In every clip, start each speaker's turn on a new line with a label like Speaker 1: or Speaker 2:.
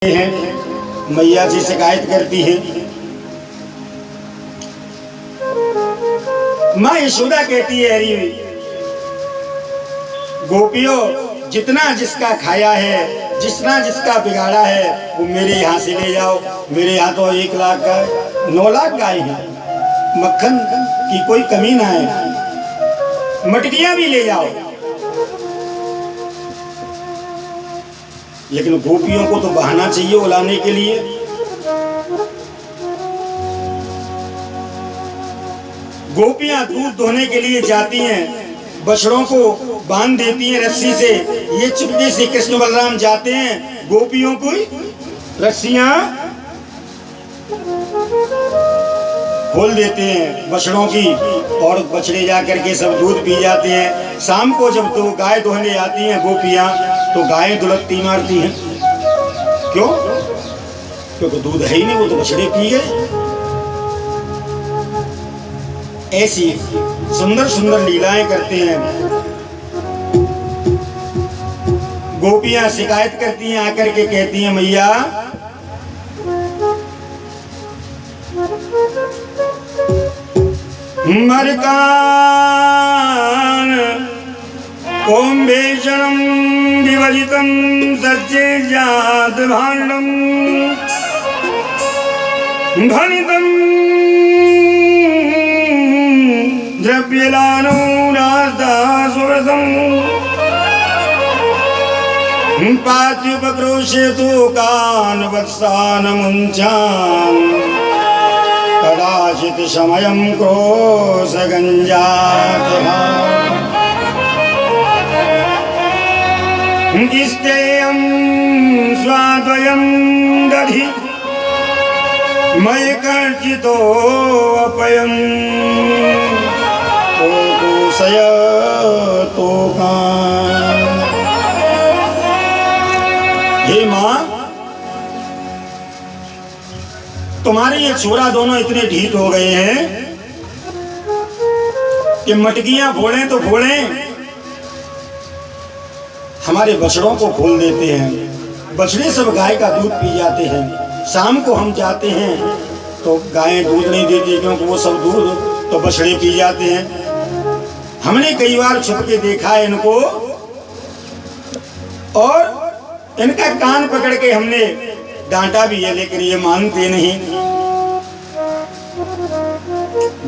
Speaker 1: हैं मैया जी शिकायत करती है। माँ यशोदा कहती है, अरे गोपियों, जितना जिसका खाया है, जितना जिसका बिगाड़ा है, वो मेरे यहाँ से ले जाओ। मेरे यहाँ तो 1 लाख का 9 लाख गाय है, मक्खन की कोई कमी ना है, मटकियां भी ले जाओ। लेकिन गोपियों को तो बहाना चाहिए उलाने के लिए। गोपियां दूध दोहने के लिए जाती हैं, बछड़ों को बांध देती हैं रस्सी से। ये चुपके से कृष्ण बलराम जाते हैं, गोपियों को रस्सियां खोल देते हैं बछड़ों की, और बछड़े जा करके सब दूध पी जाते हैं। शाम को जब तो गाय दोहने आती हैं गोपियां, तो गायें दुलत्ती मारती हैं। क्यों? क्योंकि दूध है ही नहीं, वो तो बछड़े पी गए। ऐसी सुंदर सुंदर लीलाएं करते हैं। गोपियां शिकायत करती हैं, आकर के कहती हैं, मैया मरकान ओम भेषणम विवजितम सच्चे जात भांडम भनितम द्रव्यलानो रास्ता सुव्रतम पात्युपक्रोशे तो कान वत्सान मुंचान कदाचित समयं क्रोश गंजात इस्तेयं स्वाद्वयं दधि मय कर्चितो अपयं कोकुसय तोकान। हे माँ, तुम्हारे ये छोरा दोनों इतने ढीठ हो गए हैं कि मटकियां फोड़ें तो फोड़ें, हमारे बछड़ों को खोल देते हैं। बछड़े सब गाय का दूध पी जाते हैं। शाम को हम जाते हैं तो गायें दूध नहीं देती, क्योंकि वो सब दूध तो बछड़े पी जाते हैं। हमने कई बार छुप के देखा है इनको, और इनका कान पकड़ के हमने डांटा भी है, लेकिन ये मानते नहीं।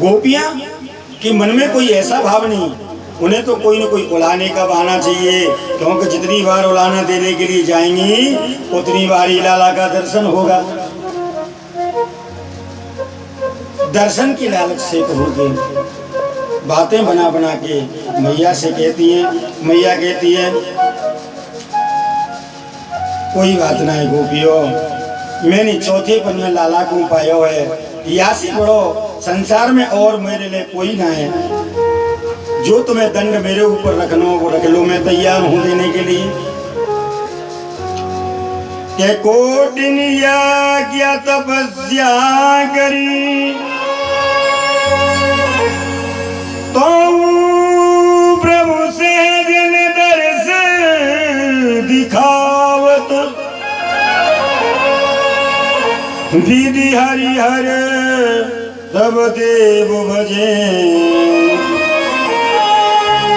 Speaker 1: गोपियां के मन में कोई ऐसा भाव नहीं, उन्हें तो कोई न कोई उलाने का बहाना चाहिए, क्योंकि जितनी बार उलाना देने के लिए जाएंगी उतनी बार ही लाला का दर्शन होगा। दर्शन की लालच से कहोगे, बातें बना बना के मैया से कहती हैं। मैया कहती है, कोई बात नहीं गोपियों, मैंने चौथे पन में लाला को पायो है, या से बड़ो संसार में और मेरे लिए कोई ना है। जो तुम्हें दंड मेरे ऊपर रखना हो वो रख लो, मैं तैयार हूं देने के लिए। के कोटिन यज्ञ तपस्या करी तो प्रभु से जिन दर्श दिखावत विधि हरिहर तब देव भजे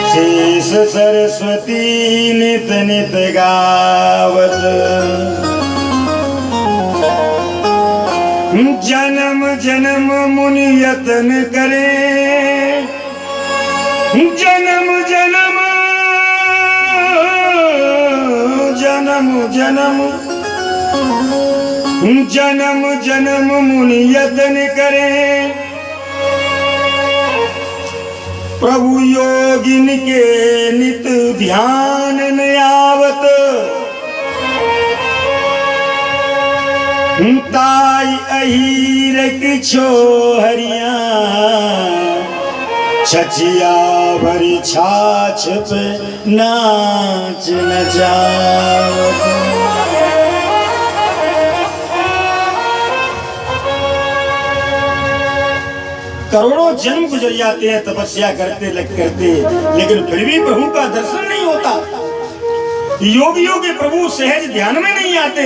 Speaker 1: शेष सरस्वती नित नित गावत। जन्म जन्म मुनि यतन करे, जन्म जन्म जन्म जन्म जन्म जन्म मुनि यतन करे, प्रभु योगिन के नित ध्यान न आवत। ताई अहीर किछो हरिया छचिया भरी छाछ पे नाच न जावत। करोड़ों जन्म गुजर जाते हैं तपस्या करते करते, लेकिन फिर भी प्रभु का दर्शन नहीं होता। योगियों के प्रभु सहज ध्यान में नहीं आते।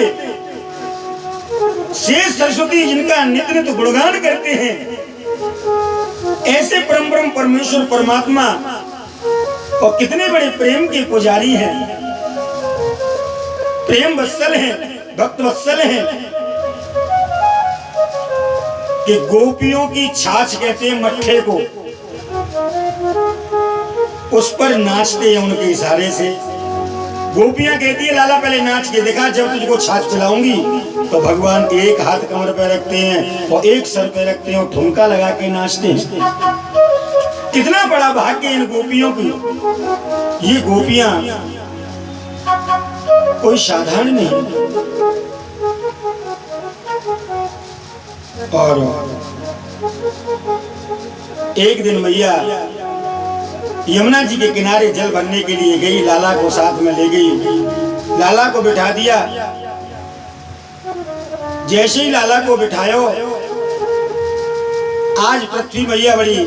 Speaker 1: शेष सरस्वती जिनका नित्य नित्य गुणगान करते हैं, ऐसे परम ब्रह्म परमेश्वर परमात्मा और कितने बड़े प्रेम के पुजारी हैं, प्रेम वत्सल हैं, भक्त वत्सल हैं कि गोपियों की छाछ कहते हैं मट्ठे को, उस पर नाचते हैं उनके इशारे से। गोपियां कहती है लाला पहले नाच के दिखा, जब तुझको छाछ पिलाऊंगी। तो भगवान एक हाथ कमर पे रखते हैं और एक सर पे रखते हैं और ठुमका लगा के नाचते हैं। कितना बड़ा भाग्य इन गोपियों की। ये गोपियां कोई साधारण नहीं। और एक दिन मैया यमुना जी के किनारे जल भरने के लिए गई, लाला को साथ में ले गई, लाला को बिठा दिया। जैसे ही लाला को बिठायो, आज पृथ्वी मैया बड़ी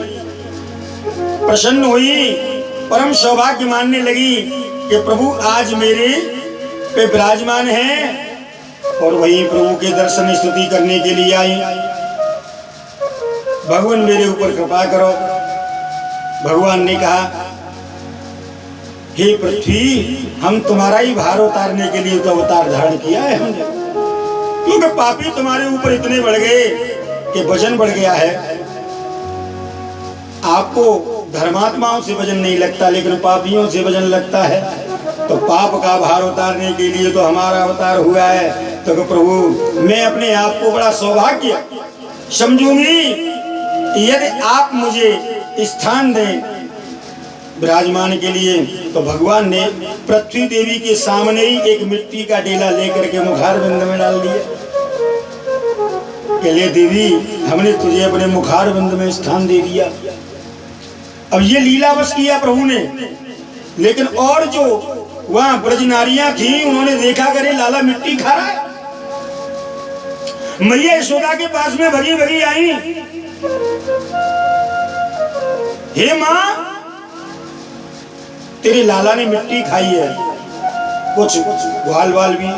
Speaker 1: प्रसन्न हुई, परम सौभाग्य मानने लगी कि प्रभु आज मेरे पे विराजमान हैं। और वही प्रभु के दर्शन स्तुति करने के लिए आई। भगवान मेरे ऊपर कृपा करो। भगवान ने कहा, हे पृथ्वी, हम तुम्हारा ही भार उतारने के लिए तो अवतार धारण किया है हमने, क्योंकि पापी तुम्हारे ऊपर इतने बढ़ गए कि वजन बढ़ गया है। आपको धर्मात्माओं से वजन नहीं लगता, लेकिन पापियों से वजन लगता है। तो पाप का भार उतारने के लिए तो हमारा अवतार हुआ है। तो प्रभु, मैं अपने आप को बड़ा सौभाग्य समझूंगी यदि आप मुझे स्थान दें विराजमान के लिए। तो भगवान ने पृथ्वी देवी के सामने ही एक मिट्टी का डेला लेकर के मुखारबिंद में डाल दिया। ले देवी, हमने तुझे अपने मुखारबिंद में स्थान दे दिया। अब ये लीला बस किया प्रभु ने। लेकिन और जो वहां ब्रज नारियां थी, उन्होंने देखा करे लाला मिट्टी खा रहा है। मैया यशोदा के पास में भगी भगी आई, हे मां, तेरे लाला ने मिट्टी खाई है। कुछ ग्वाल वाल भी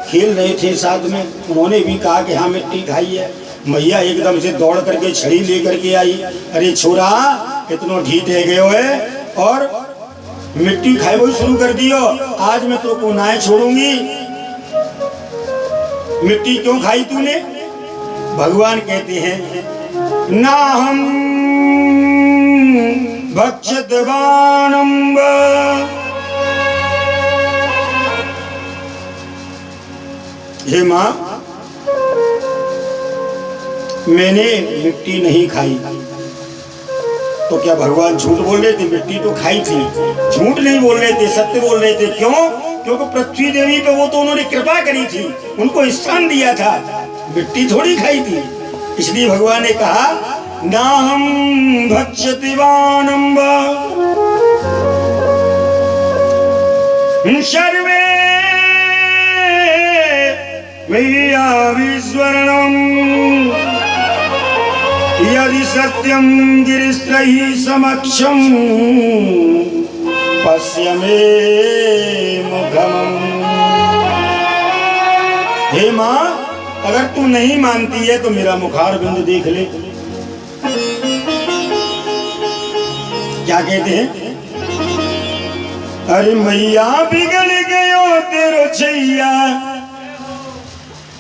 Speaker 1: खेल रहे थे साथ में, उन्होंने भी कहा कि हाँ मिट्टी खाई है। मैया एकदम से दौड़ करके छड़ी लेकर के आई। अरे छोरा, कितना ढीठ है गयो है और मिट्टी खाए वो शुरू कर दियो। आज मैं तो को ना छोड़ूंगी। मिट्टी क्यों खाई तूने? भगवान कहते हैं, ना हम भक्षतवानम्ब, हे मां, मैंने मिट्टी नहीं खाई। तो क्या भगवान झूठ बोल रहे थे? मिट्टी तो खाई थी, झूठ नहीं बोल रहे थे, सत्य बोल रहे थे। क्यों? क्योंकि पृथ्वी देवी पे वो तो उन्होंने कृपा करी थी, उनको स्थान दिया था, मिट्टी थोड़ी खाई थी। इसलिए भगवान ने कहा, ना हम भक्षति वानम्ब सर्वे मैया विस्वर्णम यदि सत्यम गिरिस्त्रहि समक्षम पश्य मे मुखम। हे मां, अगर तू नहीं मानती है तो मेरा मुखारबिंद देख ले। क्या कहते हैं? अरे मैया बिगड़ गयो तेरो छैया,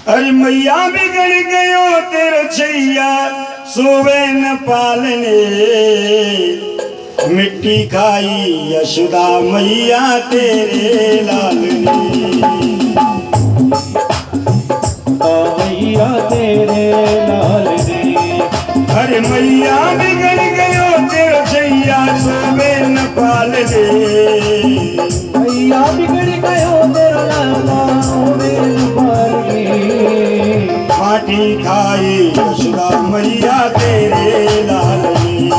Speaker 1: अरे मैया बिगड़ गयो तेरो छैया, सोवे न पालने मिट्टी खाई यशोदा मैया तेरे लाल ने। मैया तेरे लाल ने, अरे मैया बिगड़ गयो तेरो छैया, सोवे न पालने। मैया बिगड़ गयो तेरो लाला, सोवे न पालने। माटी खाई यशोदा मैया तेरे लाल ने,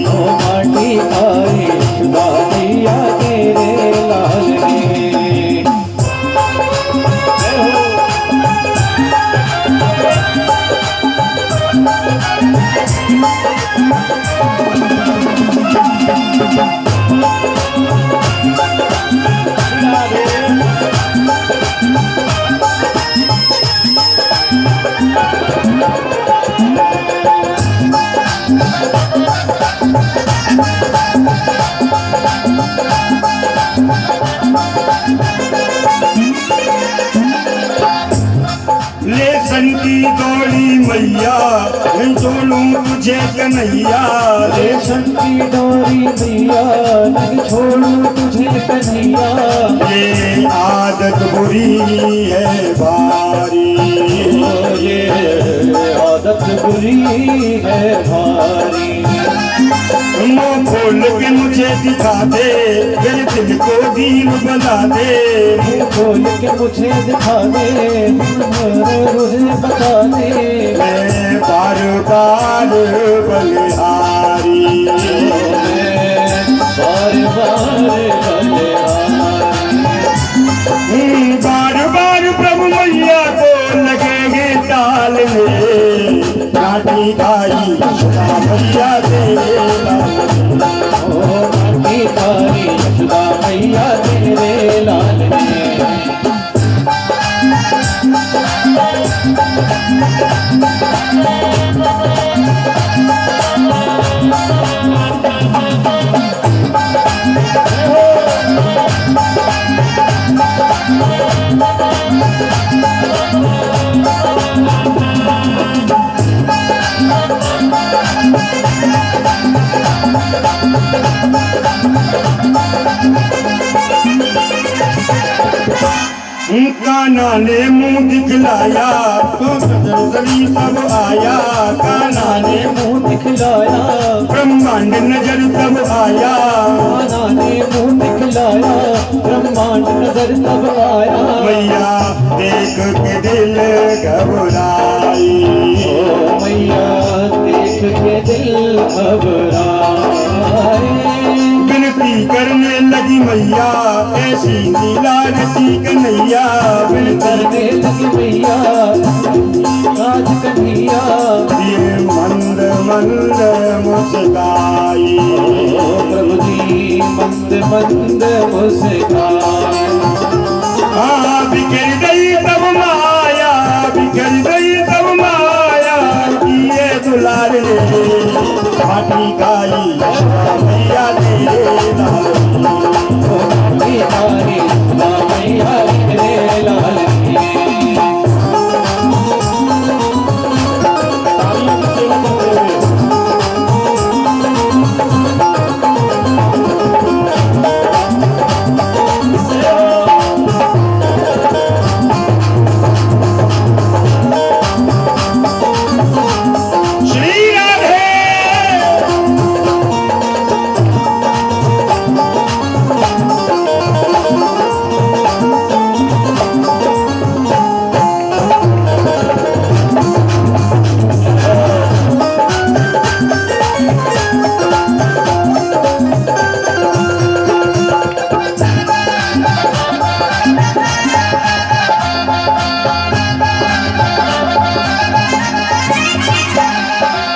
Speaker 1: माटी खाई यशोदा मैया तेरे लाल ने। की डोरी मैया छोड़ूं तुझे कन्हैया।
Speaker 2: रेशम की डोरी मैया नहीं छोड़ूं तुझे कन्हैया।
Speaker 1: ये आदत बुरी है भारी,
Speaker 2: ये आदत बुरी है भारी।
Speaker 1: मुँह खोल के मुझे दिखा दे, मेरे दिल को दीन बना दे।
Speaker 2: मुँह खोल के मुझे दिखा दे, मुझे बता दे।
Speaker 1: मैं बार बार बलिहारी,
Speaker 2: बार
Speaker 1: बार प्रभु मैया को लगेंगे डालने। काटी खाई भैया तेरे
Speaker 2: तारी यशोदा मैया तेरे लाल
Speaker 1: कान्हा ने मुंह दिखलाया तो नजरी तब आया। कान्हा ने
Speaker 2: मुँह दिखलाया,
Speaker 1: ब्रह्मांड नजर तब आया।
Speaker 2: कान्हा ने मुँह दिखलाया, ब्रह्मांड नजर तब आया।
Speaker 1: मैया देख के दिल घबराई,
Speaker 2: ओ मैया देख के दिल घबराए।
Speaker 1: विनती करने लगी मैया ऐसी लीला रची कन्हैया। विनती
Speaker 2: करने लगी मैया आज कन्हैया।
Speaker 1: ये मंद मंद मुस्काई,
Speaker 2: प्रभु जी मंद मंद मुस्काए।
Speaker 1: हाँ बिखर गई तब माया, बिखर गई तब माया। किए दुलारे पाटी खाई भैया तेरे लाल।
Speaker 2: तारी मैया तेरे लाल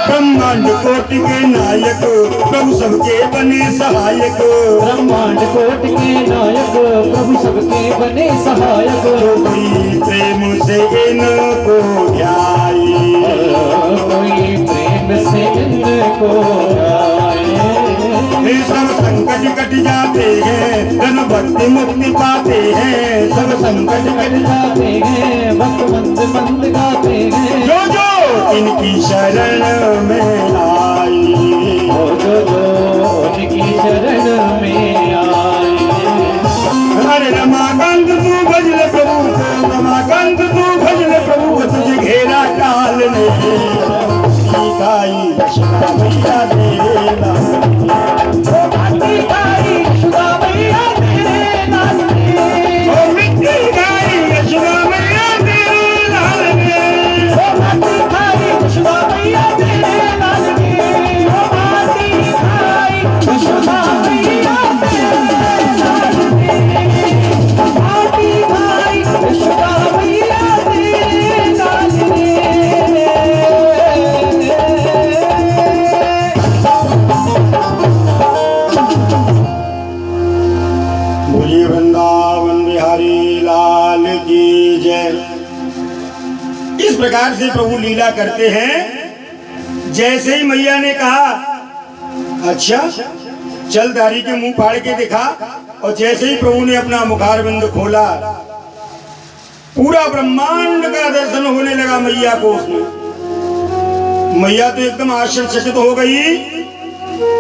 Speaker 1: ब्रह्मांड कोटि के नायक प्रभु सबके बने सहायक।
Speaker 2: ब्रह्मांड कोटि के नायक प्रभु सबके बने सहायक।
Speaker 1: कोई प्रेम से इनको ध्याई,
Speaker 2: कोई प्रेम से इनको ध्याए।
Speaker 1: सब संकट कट जाते हैं, धन भक्ति मुक्ति पाते हैं। सब संकट कट
Speaker 2: जाते हैं, भक्त मंद मंद गाते हैं।
Speaker 1: जो जो इनकी शरण में आई,
Speaker 2: जो उनकी शरण में आए।
Speaker 1: अरे रमाकांत तू भजल प्रभु को, रमाकांत तू भजल प्रभु को। तुझे घेरा काल ने सीताई यशोदा मैया तेरे लाल।
Speaker 2: तारी यशोदा मैया तेरे लाल
Speaker 1: ओ मिट्टी गाई यशोदा मैया तेरे लाल ने।
Speaker 2: तारी यशोदा मैया तेरे लाल यशोदा मैया तेरे लाल भाई यशोदा मैया तेरे लाल।
Speaker 1: बोलिए वृंदावन बिहारी लाल की जय। इस प्रकार से प्रभु लीला करते हैं। जैसे ही मैया ने कहा अच्छा चल दारी के मुंह फाड़ के दिखा, और जैसे ही प्रभु ने अपना मुखारविंद खोला पूरा ब्रह्मांड का दर्शन होने लगा मैया को उसमें। मैया तो एकदम आश्चर्यचकित हो गई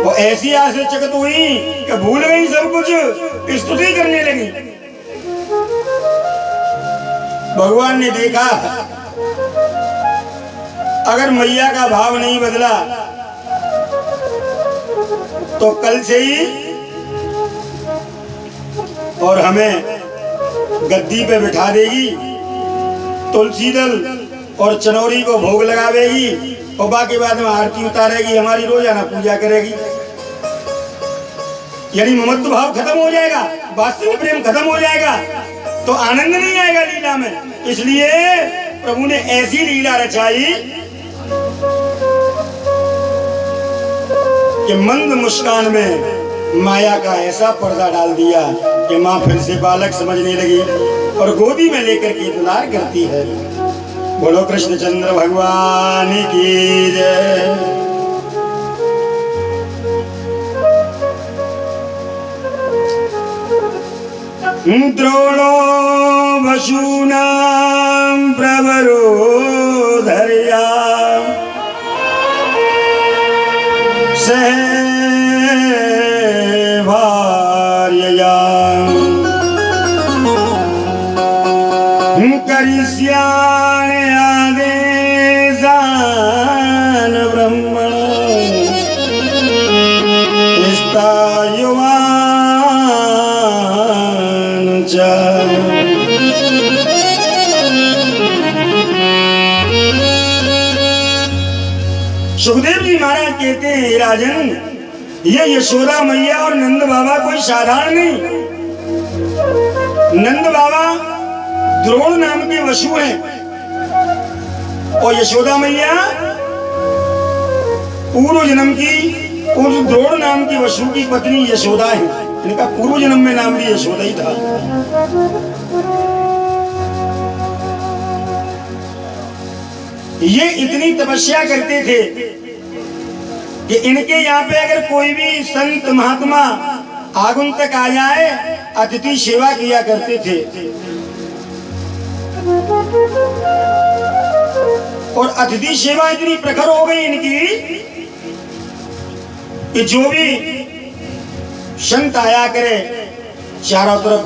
Speaker 1: और ऐसी आश्चर्यचकित हुई कि भूल गई सब कुछ, स्तुति करने लगी। भगवान ने देखा अगर मैया का भाव नहीं बदला तो कल से ही और हमें गद्दी पे बिठा देगी, तुलसी दल और चनौरी को भोग लगावेगी और बाकी बाद में आरती उतारेगी, हमारी रोजाना पूजा करेगी। यानी ममत्व भाव खत्म हो जाएगा, वास्तविक प्रेम खत्म हो जाएगा, तो आनंद नहीं आएगा लीला में। इसलिए प्रभु ने ऐसी लीला रचाई कि मंद मुस्कान में माया का ऐसा पर्दा डाल दिया कि माँ फिर से बालक समझने लगी और गोदी में लेकर के दुलार करती है। बोलो कृष्णचंद्र भगवान की जय। द्रोणो वशूनां प्रवरो धर्या सह भार्यया करिष्यामि आदेशान् ब्रह्मणो स्तायुवान् च। सुखदेव जी महाराज कहते हैं राजन, ये यशोदा मैया और नंद बाबा कोई साधारण नहीं। नंद बाबा द्रोण नाम के वशु हैं और यशोदा मैया पूर्व जन्म की उस द्रोण नाम की वशु की पत्नी यशोदा है। इनका पूर्व जन्म में नाम भी यशोदा ही था। ये इतनी तपस्या करते थे कि इनके यहाँ पे अगर कोई भी संत महात्मा आगंतुक आ जाए अतिथि सेवा किया करते थे। और अतिथि सेवा इतनी प्रखर हो गई इनकी कि जो भी संत आया करे चारों तरफ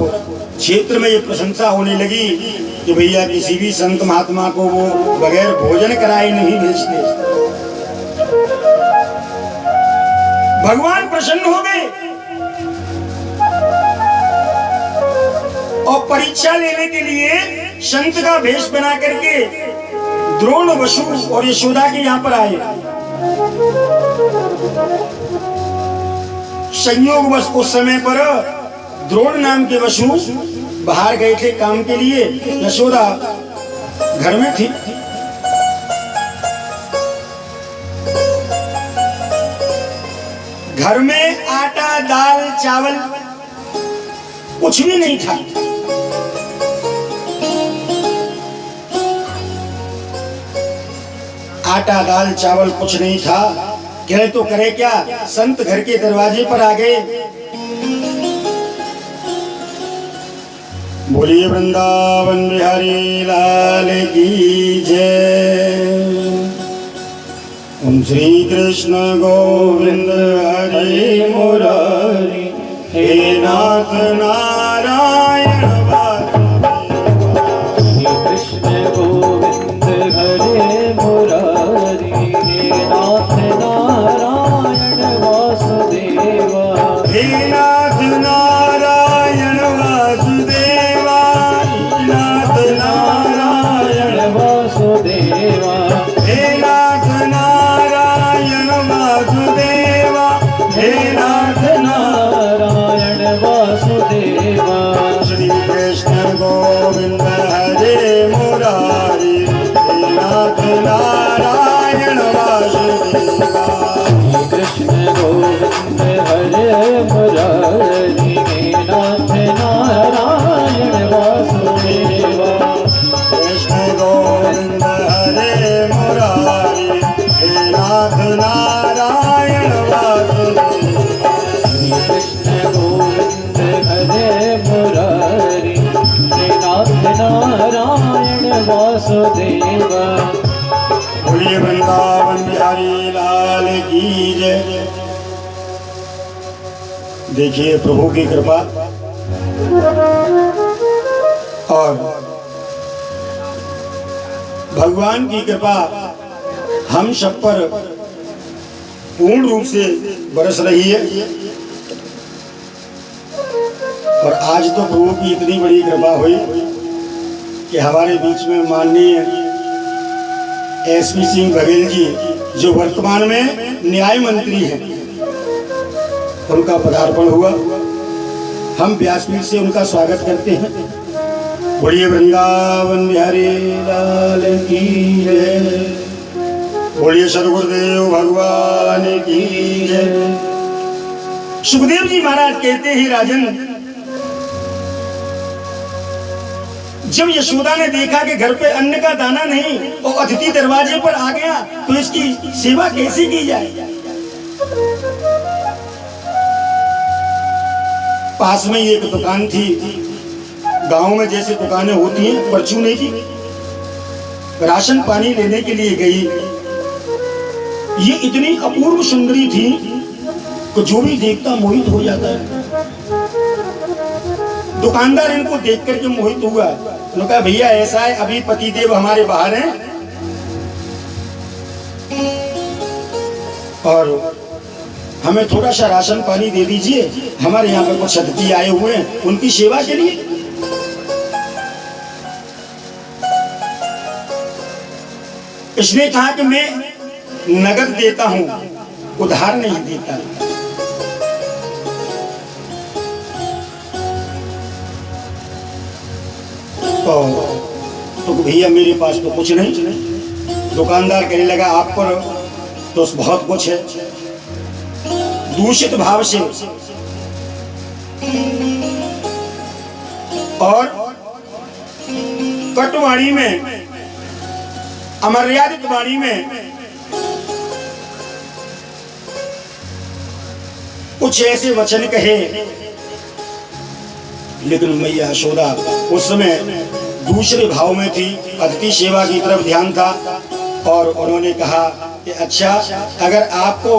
Speaker 1: क्षेत्र में ये प्रशंसा होने लगी कि भैया किसी भी संत महात्मा को वो बगैर भोजन कराए नहीं भेजते। भगवान प्रसन्न हो गए और परीक्षा लेने के लिए संत का भेष बना करके द्रोण वशु और यशोदा के यहाँ पर आए। संयोगवश उस समय पर द्रोण नाम के वशु बाहर गए थे काम के लिए, यशोदा घर में थी। घर में आटा दाल चावल कुछ भी नहीं था। आटा दाल चावल कुछ नहीं था। करे तो करे क्या, संत घर के दरवाजे पर आ गए। बोलिए वृंदावन बिहारी लाल की जय। ओम श्री कृष्ण गोविंद हरि मुरारी, हे नाथ नारायण
Speaker 2: कृष्ण गोविंद हरे मुरारी, हे नाथ नारायण वासुदेवा।
Speaker 1: हे नाथ नारायण वासुदेवा, नाथ नारायण
Speaker 2: वासुदेवा।
Speaker 1: हे नाथ नारायण वासुदेवा, हे नाथ
Speaker 2: नारायण वासुदेवा।
Speaker 1: श्री कृष्ण गोविंद हरे मुरारी, हे नाथ नारायण वासुदेवा।
Speaker 2: कृष्ण गोविंद हरे मुरारी, हे नाथ नारायण वासुदेवा।
Speaker 1: कृष्ण गोविंद हरे
Speaker 2: देवा।
Speaker 1: बोलिए वृंदावन बिहारी लाल की जय। देखिए प्रभु की कृपा और भगवान की कृपा हम सब पर पूर्ण रूप से बरस रही है। और आज तो प्रभु की इतनी बड़ी कृपा हुई कि हमारे बीच में माननीय एसपी सिंह बघेल जी, जो वर्तमान में न्याय मंत्री हैं, उनका पदार्पण हुआ। हम व्यासपीठ से उनका स्वागत करते हैं। बोलिए वृंदावन बिहारी लाल की जय। बोलिए सदगुरुदेव भगवान की जय। सुखदेव जी महाराज कहते हैं, राजन, जब यशोदा ने देखा कि घर पे अन्न का दाना नहीं और अतिथि दरवाजे पर आ गया, तो इसकी सेवा कैसे की जाए। पास में एक दुकान थी, गांव में जैसे दुकानें होती हैं परचूने की। राशन पानी लेने के लिए गई। ये इतनी अपूर्व सुंदरी थी कि जो भी देखता मोहित हो जाता है। दुकानदार इनको देख करके मोहित हुआ। उन्होंने कहा, भैया ऐसा है, अभी पतिदेव हमारे बाहर हैं और हमें थोड़ा सा राशन पानी दे दीजिए, हमारे यहाँ पे कुछ अतिथि आए हुए हैं, उनकी सेवा के लिए। इसने कहा कि मैं नगद देता हूं, उधार नहीं देता। तो भैया मेरे पास तो कुछ नहीं। दुकानदार कहने लगा, आप पर तो बहुत कुछ है। दूषित भाव से और कटवाणी में, अमर्यादित वाणी में कुछ ऐसे वचन कहे। लेकिन मैया यशोदा उस समय दूसरे भाव में थी, अतिथि सेवा की तरफ ध्यान था। और उन्होंने कहा कि अच्छा, अगर आपको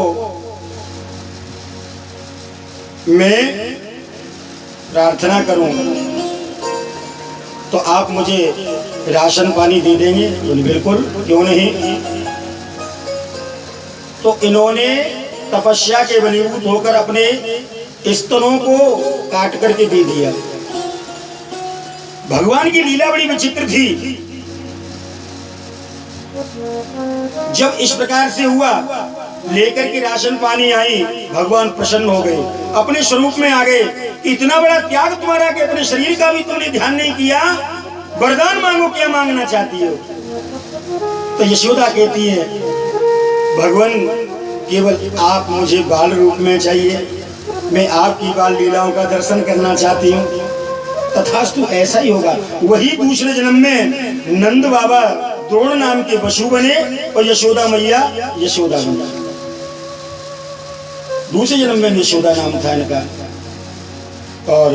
Speaker 1: मैं प्रार्थना करूं तो आप मुझे राशन पानी दे देंगे। बिल्कुल, क्यों नहीं। तो इन्होंने तपस्या के बलीभूत होकर अपने स्तनों को काट करके दे दिया। भगवान की लीला बड़ी विचित्र थी। जब इस प्रकार से हुआ, लेकर के राशन पानी आई, भगवान प्रसन्न हो गए, अपने स्वरूप में आ गए। इतना बड़ा त्याग तुम्हारा कि अपने शरीर का भी तुमने ध्यान नहीं किया। वरदान मांगो, क्या मांगना चाहती हो। तो यशोदा कहती है, भगवान केवल आप मुझे बाल रूप में चाहिए, मैं आपकी बाल लीलाओं का दर्शन करना चाहती हूँ। तथास्तु ऐसा ही होगा। वही दूसरे जन्म में नंद बाबा द्रोण नाम के पशु बने और यशोदा मैया यशोदा बनी। दूसरे जन्म में यशोदा नाम था इनका। और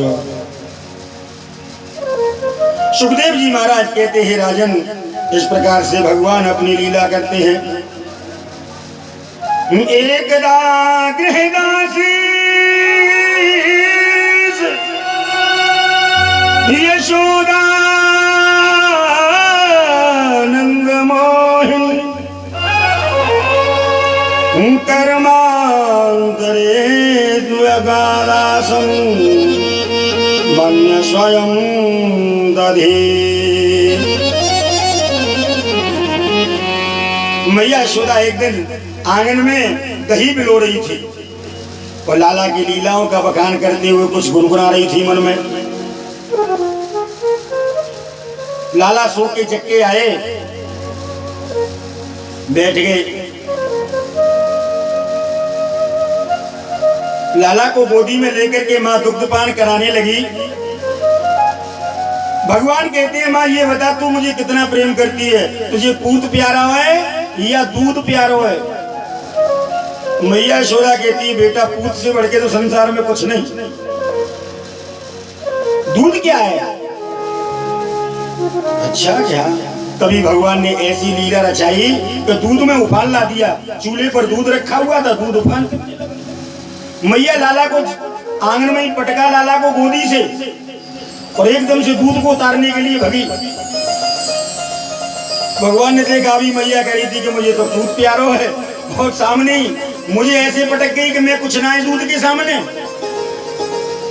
Speaker 1: सुखदेव जी महाराज कहते हैं, राजन, इस प्रकार से भगवान अपनी लीला करते हैं। एकदा गृहदासी यशोदा नंद मोहिनी कर्मांतरे द्वगादासं मन्य स्वयं दधे। मैया यशोदा एक दिन आंगन में दही बिलो रही थी और लाला की लीलाओं का बखान करते हुए कुछ गुनगुना रही थी मन में। लाला सो के चक्के आए, बैठ गए। लाला को गोदी में लेकर के माँ दुग्धपान कराने लगी। भगवान कहते हैं, माँ ये बता, तू मुझे कितना प्रेम करती है, तुझे पूत प्यारा है या दूध प्यारो है। मैया यशोदा कहती है, बेटा पूत से बढ़ के तो संसार में कुछ नहीं। दूध क्या है? अच्छा, क्या तभी भगवान ने ऐसी लीला रचाई कि दूध में उफान ला दिया। चूल्हे पर दूध रखा हुआ था, दूध उफान कर दिया। मैया लाला को आंगन में ही पटका लाला को गोदी से और एकदम से दूध को उतारने के लिए भगी। भगवान ने देखा अभी मैया कह रही थी कि मुझे तो दूध प्यारो है, और सामने ही मुझे ऐसे पटक गई कि मैं कुछ ना है दूध के सामने।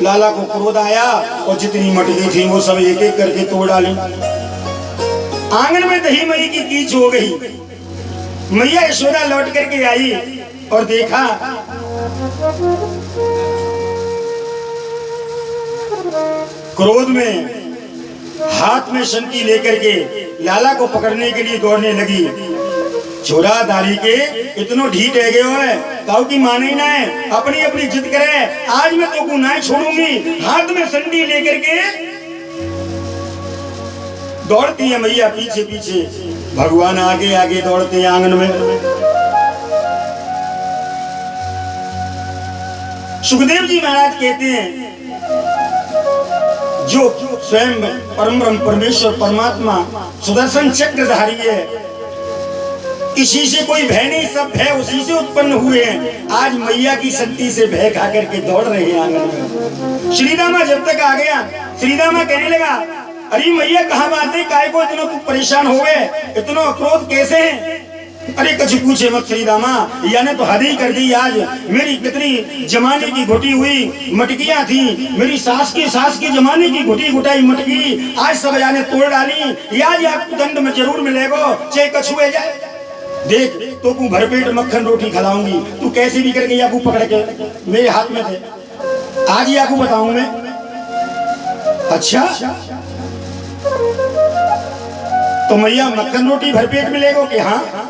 Speaker 1: लाला को क्रोध आया और जितनी मटकी थी वो सब एक एक करके तोड़ डाली। आंगन में दही मई की कीच हो गई। मैया यशोदा लौट करके आई और देखा क्रोध में हाथ में शंकी लेकर के लाला को पकड़ने के लिए दौड़ने लगी। छोरा दारी के इतनो ढीठ है गए है, काऊ की माने ही ना है, अपनी अपनी जिद करे। आज मैं तो को ना छोड़ूंगी। हाथ में संडी लेकर के दौड़ती है मैया पीछे पीछे, भगवान आगे आगे दौड़ते हैं आंगन में। सुखदेव जी महाराज कहते हैं जो स्वयं परम ब्रह्म परमेश्वर परमात्मा सुदर्शन चक्रधारी है, किसी से कोई भय नहीं, सब भय उसी से उत्पन्न हुए हैं। आज मैया की शक्ति से भय खा करके दौड़ रहे हैं आंगन में। श्री रामा जब तक आ गया, श्री रामा कहने लगा अरे मैया कहाँ बात है, काय को इतना तू परेशान हो गए, इतना क्रोध कैसे है? अरे कुछ पूछे मत श्री रामा, याने तो हद ही कर दी। आज मेरी कितनी जमाने की घुटी हुई मटकियां थी, मेरी सास की जमाने की घुटी घुटाई मटकी आज सब याने तोड़ डाली। आज आपको दंड में जरूर मिलेगा, चाहे कछुए जाए। देख तो तू भरपेट मक्खन रोटी खिलाऊंगी, तू कैसे भी करके याकू पकड़ के मेरे हाथ में थे, आज याकू बताऊं मैं। अच्छा तो मैया मक्खन रोटी भरपेट मिलेगा कि हाँ?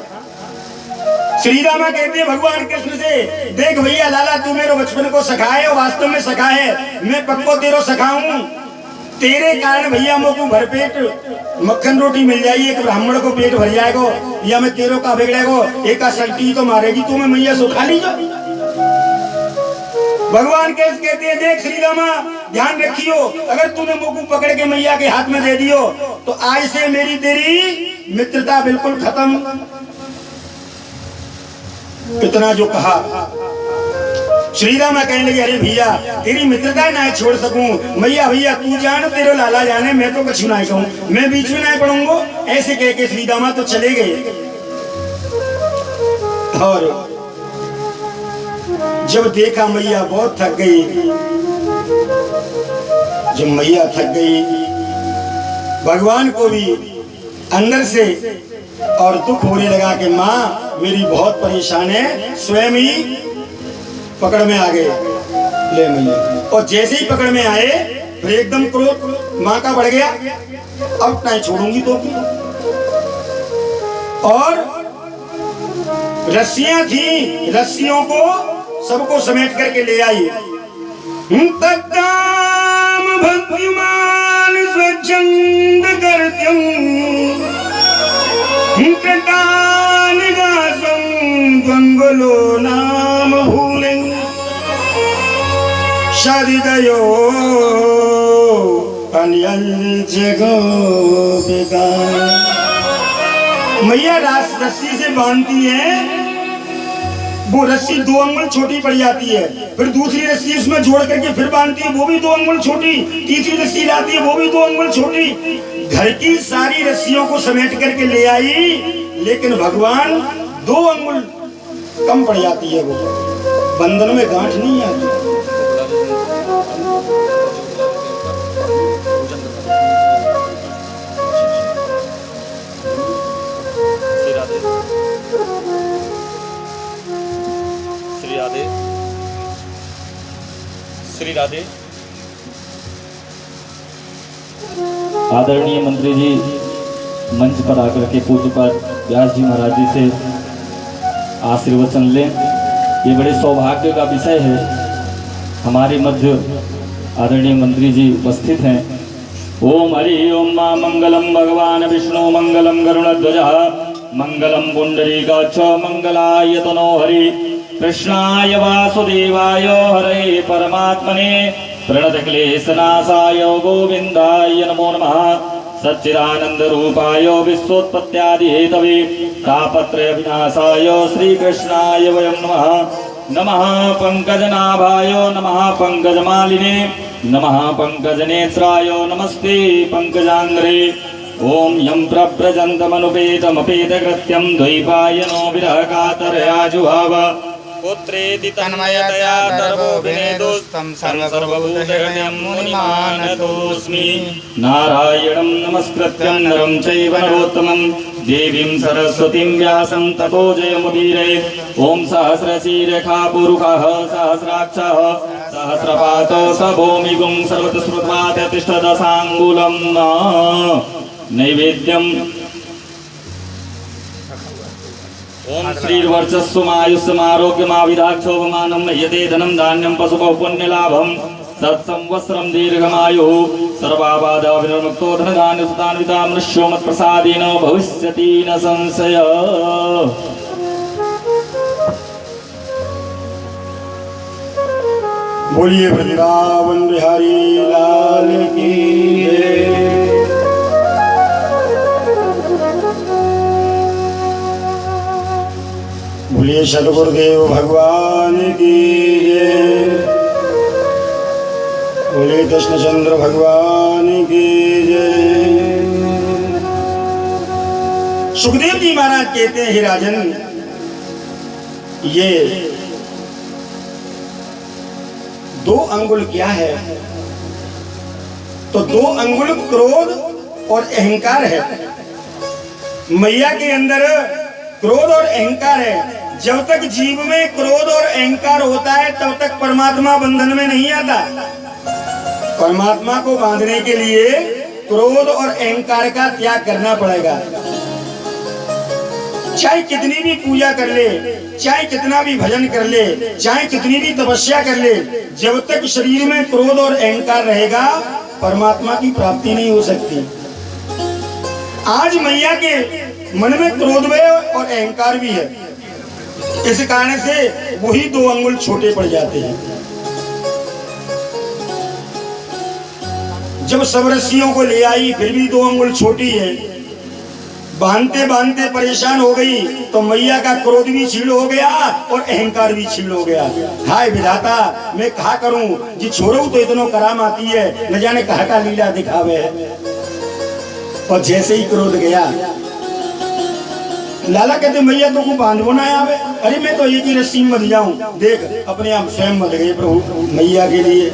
Speaker 1: श्री रामा कहते हैं भगवान कृष्ण से, देख भैया लाला तू मेरे बचपन को सखाए और वास्तव में सखा है, मैं पक्को तेरो सखाऊं। तेरे कारण भैया मोको भरपेट मक्खन रोटी मिल जाएगी, एक ब्राह्मण को पेट भर जाएगा, या मैं तेरो का बिगड़ेगा, एक सल्टी तो मारेगी तू, मैं मैया सो खा लीजो। भगवान कहते हैं देख श्री रामा ध्यान रखियो, अगर तूने मोको पकड़ के मैया के हाथ में दे दियो तो आज से मेरी तेरी मित्रता बिल्कुल खत्म। इतना जो कहा श्री रामा कहने लगे अरे भैया तेरी मित्रता ना छोड़ सकूं, मैया भैया तू जान तेरे लाला जाने, मैं तो कुछ ना कहूं, मैं बीच में ना पढ़ूंगा। ऐसे कह के श्री रामा तो चले गए। और जब देखा मैया बहुत थक गई, जब मैया थक गई भगवान को भी अंदर से और दुख होने लगा कि माँ मेरी बहुत परेशान है, स्वयं ही पकड़ में आ गए ले मैया। और जैसे ही पकड़ में आए फिर एकदम क्रोध माँ का बढ़ गया, अब नहीं छोड़ूंगी तो। और रस्सियां थी, रस्सियों को सबको समेट करके ले आई। तत्ताम भक्तिमान स्वच्छंद करत्यं कृतानिगासं द्वंद्वलो नाम भूलें शरिदयो अन्यंच गोपिका। मैया रस्सी से बांधती है, वो रस्सी 2 अंगुल छोटी पड़ जाती है, फिर दूसरी रस्सी उसमें जोड़ करके फिर बांधती है, वो भी 2 अंगुल छोटी, तीसरी रस्सी लाती है, वो भी 2 अंगुल छोटी। घर की सारी रस्सियों को समेट करके ले आई, लेकिन भगवान 2 अंगुल कम पड़ जाती है, वो बंधन में गांठ नहीं आती।
Speaker 3: श्री राधे।
Speaker 4: आदरणीय मंत्री जी मंच पर आकर के पूज्यपाद व्यास जी महाराज जी से आशीर्वचन लें। ये बड़े सौभाग्य का विषय है, हमारे मध्य आदरणीय मंत्री जी उपस्थित हैं। ओम हरि ओम मां मंगलम भगवान विष्णु मंगलम गरुड़ध्वज मंगलम पुंडरीकाक्ष मंगलाय तनो हरि कृष्णाय वासुदेवाय हरे परमात्मने प्रणतक्लेशनाशाय गोविंदाय नमो नमः। सच्चिदानंद रूपाय विश्वोत्पत्त्यादि हेतवे तापत्रय विनाशाय श्री कृष्णाय वयं नमः। नमः पंकजनाभाय नमः पंकजमालिने नमः पंकजनेत्राय नमस्ते पंकजांग्रे। ओम यं प्रव्रजन्तमनुपेतमपेतकृत्यं द्वैपायनो विरहकातरया जुहाव पुत्रेति तन्मयतया तर्वोऽभिनेदोस्तं सर्वभूतहृदयं मुनिमानतोऽस्मि। नारायणं नमस्कृत्यं नरं चैव नरोत्तमं देवीं सरस्वतीं व्यासं ततो जयमुदीरये। ॐ सहस्रशीर्षा पुरुषः सहस्राक्षः सहस्रपातो स भूमिगुं सर्वतस्मृत्वात् तिष्ठदशाङ्गुलं नैवेद्यम्। ओम श्रीर्वर्चस्वमायुष्यमारोग्यमाविधाक्षोभमानं यते धनं धान्यं पशुपः पुण्यलाभं तत्संवत्सरं दीर्घमायुः सर्वाबाधाविनिर्मुक्तो धनधान्यसुतान्विता मनुष्यो मत्प्रसादेन भविष्यति न संशयः।
Speaker 1: बोलिए वृंदावन बिहारी लाल की जय। बोलिए सदगुरुदेव भगवान की जय। बोलिए कृष्णचंद्र भगवान की जय। सुखदेव जी महाराज कहते हैं, हे राजन, ये 2 अंगुल क्या है? तो 2 अंगुल क्रोध और अहंकार है। मैया के अंदर क्रोध और अहंकार है। जब तक जीव में क्रोध और अहंकार होता है तब तक परमात्मा बंधन में नहीं आता। परमात्मा को बांधने के लिए क्रोध और अहंकार का त्याग करना पड़ेगा। चाहे कितनी भी पूजा कर ले, चाहे कितना भी भजन कर ले, चाहे कितनी भी तपस्या कर ले, जब तक शरीर में क्रोध और अहंकार रहेगा परमात्मा की प्राप्ति नहीं हो सकती। आज मैया के मन में क्रोध भी है और अहंकार भी है। इस कारण से वही 2 अंगुल छोटे पड़ जाते हैं। जब सब रस्सियों को ले आई फिर भी 2 अंगुल छोटी है। बांधते बांधते परेशान हो गई तो मैया का क्रोध भी छील हो गया और अहंकार भी छील हो गया। हाय विधाता, मैं कहा करूं जी छोड़ू तो इतनो कराम आती है, न जाने कहा का लीला दिखावे। और जैसे ही क्रोध गया, लाला कहते मैया तो को बांधो ना आवे। अरे मैं तो एक ही रस्सी में मर जाऊं। देख अपने आप स्वयं मर गए प्रभु मैया के लिए।